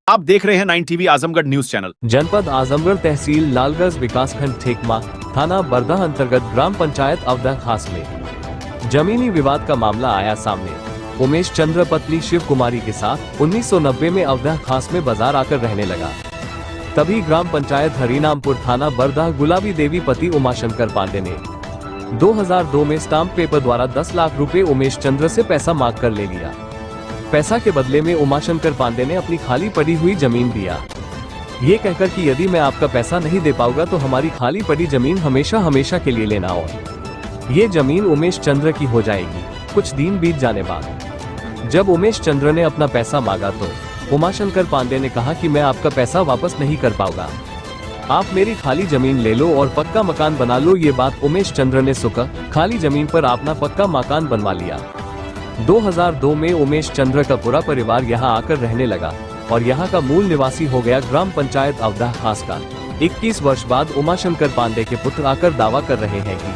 आप देख रहे हैं 9 टीवी आजमगढ़ न्यूज चैनल। जनपद आजमगढ़ तहसील लालगंज विकासखंड ठेकमा थाना बरधा अंतर्गत ग्राम पंचायत अवधा खास में जमीनी विवाद का मामला आया सामने। उमेश चंद्र पत्नी शिव कुमारी के साथ 1990 में अवधा खास में बाजार आकर रहने लगा। तभी ग्राम पंचायत हरिनामपुर थाना बरधा गुलाबी देवी पति उमाशंकर पांडे ने 2002 में स्टाम्प पेपर द्वारा 10 लाख रुपए उमेश चंद्र से पैसा मांग कर ले लिया। पैसा के बदले में उमाशंकर पांडे ने अपनी खाली पड़ी हुई जमीन दिया, ये कहकर कि यदि मैं आपका पैसा नहीं दे पाऊंगा तो हमारी खाली पड़ी जमीन हमेशा हमेशा के लिए लेना और ये जमीन उमेश चंद्र की हो जाएगी। कुछ दिन बीत जाने बाद जब उमेश चंद्र ने अपना पैसा मांगा तो उमाशंकर पांडे ने कहा कि मैं आपका पैसा वापस नहीं कर पाऊंगा, आप मेरी खाली जमीन ले लो और पक्का मकान बना लो। ये बात उमेश चंद्र ने सुनकर खाली जमीन पर अपना पक्का मकान बनवा लिया। 2002 में उमेश चंद्र का पूरा परिवार यहां आकर रहने लगा और यहां का मूल निवासी हो गया। ग्राम पंचायत अवधा खास का 21 वर्ष बाद उमाशंकर पांडे के पुत्र आकर दावा कर रहे हैं कि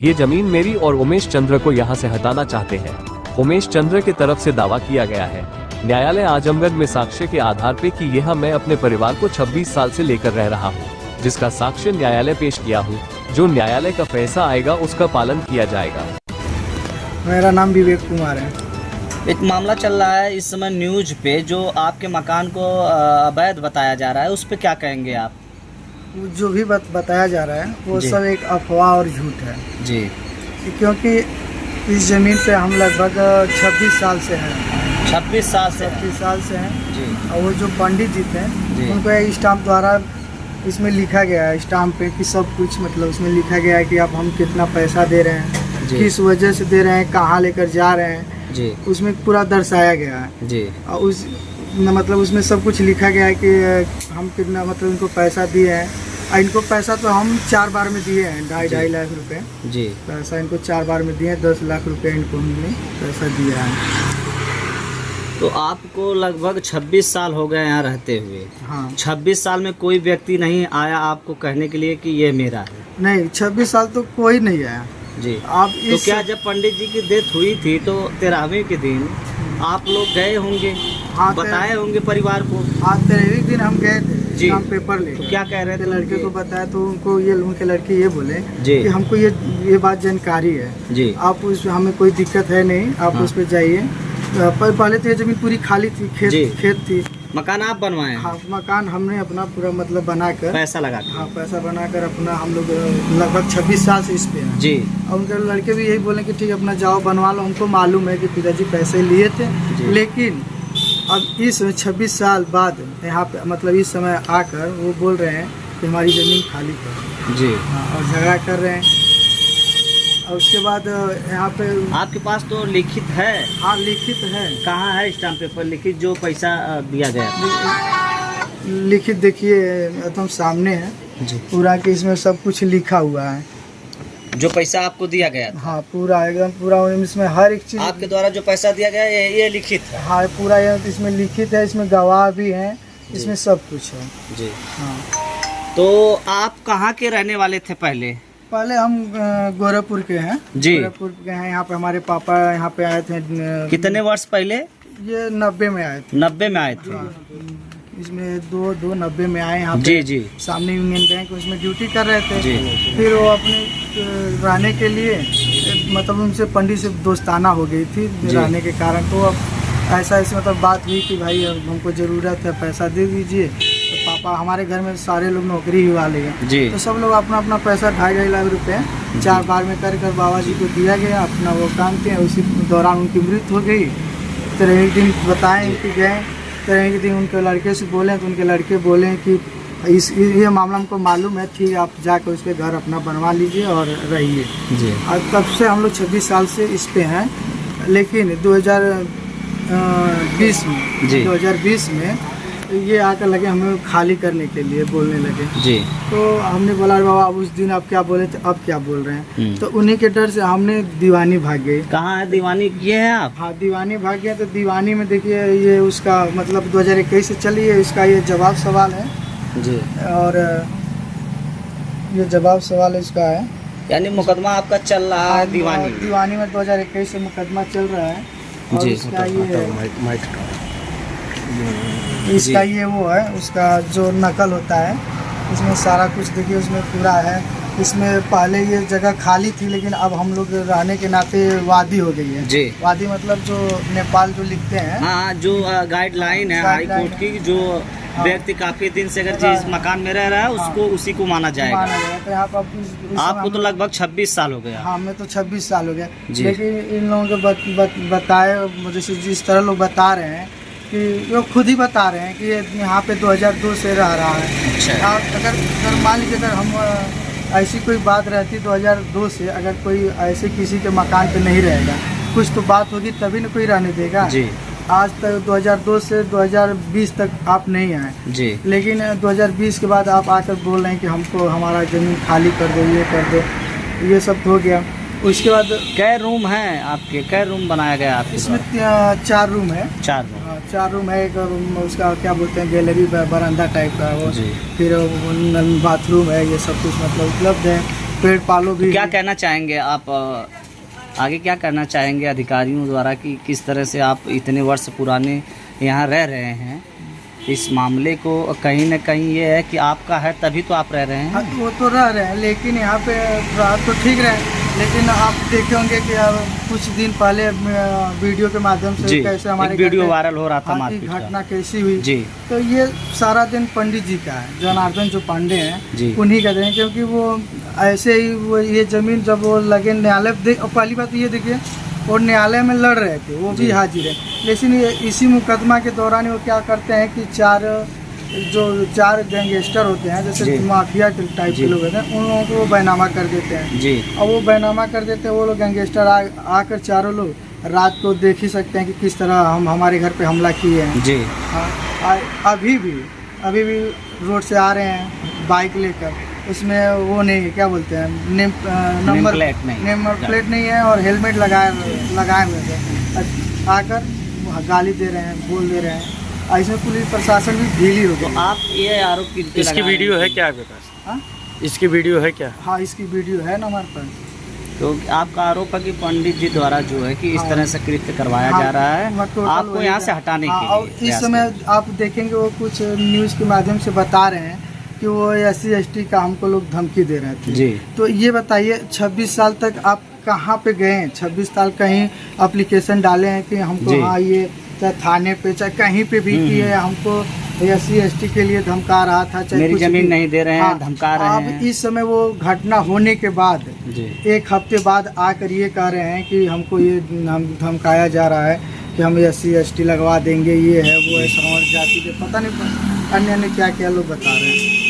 ये जमीन मेरी और उमेश चंद्र को यहां से हटाना चाहते हैं। उमेश चंद्र की तरफ से दावा किया गया है न्यायालय आजमगढ़ में साक्ष्य के आधार पे कि यह मैं अपने परिवार को 26 साल से लेकर रह रहा हूँ, जिसका साक्ष्य न्यायालय पेश किया हूँ। जो न्यायालय का फैसला आएगा उसका पालन किया जाएगा। मेरा नाम विवेक कुमार है। एक मामला चल रहा है इस समय न्यूज पे, जो आपके मकान को अवैध बताया जा रहा है, उस पे क्या कहेंगे आप? जो भी बताया जा रहा है वो सब एक अफवाह और झूठ है जी, क्योंकि इस ज़मीन पे हम लगभग 26 साल से हैं। 26 साल से 26 साल से हैं जी। और वो जो पंडित जी थे उनको स्टाम्प द्वारा इसमें लिखा गया है, स्टाम्प पे कि सब कुछ मतलब उसमें लिखा गया है कि आप हम कितना पैसा दे रहे हैं, किस वजह से दे रहे हैं, कहाँ लेकर जा रहे हैं जी, उसमें पूरा दर्शाया गया है जी। और उस मतलब उसमें सब कुछ लिखा गया है कि हम कितना मतलब इनको पैसा दिए हैं। इनको पैसा तो हम 4 बार में दिए हैं, 2.5 लाख रुपए जी। पैसा इनको 4 बार में दिए, 10 लाख रुपए इनको हमने पैसा दिया है। तो आपको लगभग 26 साल हो गए यहाँ रहते हुए। हाँ, 26 साल में कोई व्यक्ति नहीं आया आपको कहने के लिए कि ये मेरा है? नहीं, 26 साल तो कोई नहीं आया जी। आप तो क्या जब पंडित जी की डेथ हुई थी तो 13वें के दिन आप लोग गए होंगे? हाँ, बताए होंगे परिवार को? हाँ, 13वें दिन हम गए थे जी। काम पेपर ले। तो क्या कह रहे थे? लड़के को बताया तो उनको ये उनके लड़के ये बोले जी कि हमको ये बात जानकारी है जी, आप उस हमें कोई दिक्कत है नहीं, आप उस पर जाइए। पर पहले तो ये जमीन पूरी खाली थी, खेत थी। मकान आप बनवाए? हाँ, मकान हमने अपना पूरा मतलब बनाकर पैसा लगा? हाँ, पैसा बनाकर अपना हम लोग लगभग 26 साल से इस पे हैं जी। और उनके लड़के भी यही बोले कि ठीक है अपना जाओ बनवा लो। हमको मालूम है कि पिताजी पैसे लिए थे, लेकिन अब इस 26 साल बाद यहाँ पे मतलब इस समय आकर वो बोल रहे हैं कि हमारी ज़मीन खाली कर जी। हाँ, और झगड़ा कर रहे हैं। और उसके बाद यहाँ पे आपके पास तो लिखित है? हाँ, लिखित है। कहाँ है स्टाम्प पेपर लिखित जो पैसा दिया गया? लिखित देखिए एकदम सामने है जी, पूरा कि इसमें सब कुछ लिखा हुआ है जो पैसा आपको दिया गया था? हाँ, पूरा एकदम पूरा इसमें हर एक चीज़ आपके द्वारा जो पैसा दिया गया ये लिखित है? हाँ, पूरा इसमें लिखित है, इसमें गवाह भी हैं, इसमें सब कुछ है जी। हाँ। तो आप कहाँ के रहने वाले थे पहले? पहले हम गोरखपुर के हैं जी। गोरखपुर के हैं। यहाँ पे हमारे पापा यहाँ पे आए थे। कितने वर्ष पहले? ये 90 में आए थे। 90 में आए थे? इसमें दो 90 में आए यहाँ पे। जी जी। सामने यूनियन बैंक उसमें ड्यूटी कर रहे थे जी। फिर वो अपने रहने के लिए मतलब उनसे पंडित से दोस्ताना हो गई थी रहने के कारण। तो अब ऐसा मतलब बात हुई कि भाई अब हमको ज़रूरत है, पैसा दे दीजिए। तो पापा हमारे घर में सारे लोग नौकरी ही वाले हैं जी, तो सब लोग अपना अपना पैसा 2.5 लाख रुपए 4 बार में कर बाबा जी को दिया गया। अपना वो काम किया, उसी दौरान उनकी मृत्यु हो गई। 13 दिन बताएं कि गए, 13 दिन उनके लड़के से बोले तो उनके लड़के बोले कि ये मामला हमको मालूम है, ठीक है आप जाकर उस पर घर अपना बनवा लीजिए और रहिए जी। और तब से हम लोग 26 साल से इस पे हैं। लेकिन 2020 में ये आकर लगे हमें खाली करने के लिए बोलने लगे जी। तो हमने बोला बाबा उस दिन आप क्या बोले थे, अब क्या बोल रहे हैं? तो उन्हीं के डर से हमने दीवानी भाग गए। कहाँ है दीवानी? ये है आप? हाँ, दीवानी भाग गया। तो दीवानी में देखिए ये उसका मतलब 2021 से चली है, इसका ये जवाब सवाल है जी। और ये जवाब सवाल इसका है, यानी मुकदमा आपका चल रहा है दीवानी में 2021 से मुकदमा चल रहा है और जी। इसका ये है इसका ये वो है, उसका जो नकल होता है, इसमें सारा कुछ देखिए उसमें पूरा है। इसमें पहले ये जगह खाली थी, लेकिन अब हम लोग रहने के नाते वादी हो गई है जी। वादी मतलब जो नेपाल जो लिखते हैं, हाँ, जो गाइडलाइन है हाई कोर्ट की, जो व्यक्ति काफी दिन से अगर जिस मकान में रह रहा है उसको उसी को माना जाएगा। माना गया। तो यहाँ पर आपको तो लगभग 26 साल हो गया। हाँ, मैं तो 26 साल हो गया। जी। लेकिन इन लोगों के बताए, जैसे जिस तरह लोग बता रहे हैं कि वो खुद ही बता रहे हैं कि ये यहाँ पे 2002 से रह रहा है। अच्छा। अगर मान लीजिए अगर हम ऐसी कोई बात रहती 2002 से, अगर कोई ऐसे किसी के मकान पे नहीं रहेगा, कुछ तो बात होगी तभी ना कोई रहने देगा। जी। आज तक 2002 से 2020 तक आप नहीं आए जी। लेकिन 2020 के बाद आप आकर बोल रहे हैं कि हमको हमारा ज़मीन खाली कर दो, ये कर दो, ये सब हो गया। उसके बाद कै रूम है आपके, कै रूम बनाया गया आपके? इसमें 4 रूम है। 4 रूम। 4 रूम है। एक रूम उसका क्या बोलते हैं, गैलरी बरामदा टाइप का है वो। जी। फिर बाथरूम है, ये सब कुछ मतलब उपलब्ध है। पेड़ पालो भी। क्या कहना चाहेंगे आप आगे, क्या करना चाहेंगे अधिकारियों द्वारा कि किस तरह से आप इतने वर्ष पुराने यहाँ रह रहे हैं? इस मामले को कहीं न कहीं ये है कि आपका है तभी तो आप रह रहे हैं। हाँ, वो तो रह रहे हैं, लेकिन यहाँ पे रात तो ठीक रहे, लेकिन आप देखे होंगे कि अब कुछ दिन पहले वीडियो के माध्यम से कैसे हमारे वीडियो वायरल हो रहा था, मारपीट का घटना कैसी हुई। जी। तो ये सारा दिन पंडित जी का है, जनार्दन जो पांडे जी। हैं उन्हीं का दिन, क्योंकि वो ऐसे ही वो ये जमीन जब वो लगे न्यायालय, पहली बात ये देखिए, और न्यायालय में लड़ रहे थे, वो भी हाजिर है। लेकिन ये इसी मुकदमा के दौरान वो क्या करते हैं कि 4 गैंगस्टर होते हैं, जैसे माफिया टाइप के लोग होते हैं, उन लोगों को वो बैनामा कर देते हैं। जी। और वो बैनामा कर देते हैं, वो लोग गैंगस्टर आकर चारों लोग रात को देख ही सकते हैं कि किस तरह हमारे घर पे हमला किए हैं। जी। अभी भी रोड से आ रहे हैं बाइक लेकर, उसमें वो नहीं, क्या बोलते हैं, नंबर प्लेट नहीं है और हेलमेट लगाए हुए थे, आकर गाली दे रहे हैं, बोल दे रहे हैं। ऐसे पुलिस प्रशासन भी ढीली हो गई। तो आप ये आरोप इसकी वीडियो है क्या आपके पास? हाँ, इसकी वीडियो है क्या? हाँ, इसकी वीडियो है ना हमारे पास। तो आपका आरोप है कि पंडित जी द्वारा जो है कि इस तरह से कृत्य करवाया जा रहा है, आपको यहाँ से हटाने के लिए। और इस समय आप देखेंगे वो कुछ न्यूज़ के माध्यम से बता रहे हैं कि वो SC ST का हमको लोग धमकी दे रहे थे। जी। तो ये बताइए 26 साल तक आप कहाँ पे गए हैं? 26 साल कहीं एप्लीकेशन डाले हैं कि हमको, हाँ, ये चाहे थाने पे चाहे कहीं पे भी किए, हमको SC ST के लिए धमका रहा था, चाहे मेरी जमीन नहीं दे रहे हैं। हाँ, धमका रहे हैं। अब इस समय वो घटना होने के बाद 1 हफ्ते बाद आकर ये कह रहे हैं कि हमको ये धमकाया जा रहा है कि हम SC ST लगवा देंगे, ये है वो है, समाज जाति के पता नहीं अन्य क्या क्या लोग बता रहे हैं।